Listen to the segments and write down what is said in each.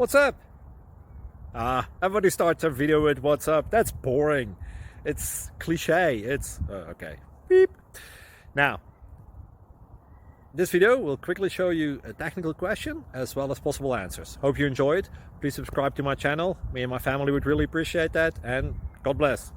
what's up? Everybody starts a video with what's up. That's boring. It's cliche. It's okay. Beep. Now, this video will quickly show you a technical question as well as possible answers. Hope you enjoyed. Please subscribe to my channel. Me and my family would really appreciate that, and God bless.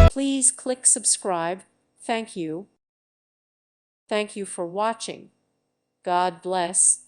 Please click subscribe. Thank you. Thank you for watching. God bless.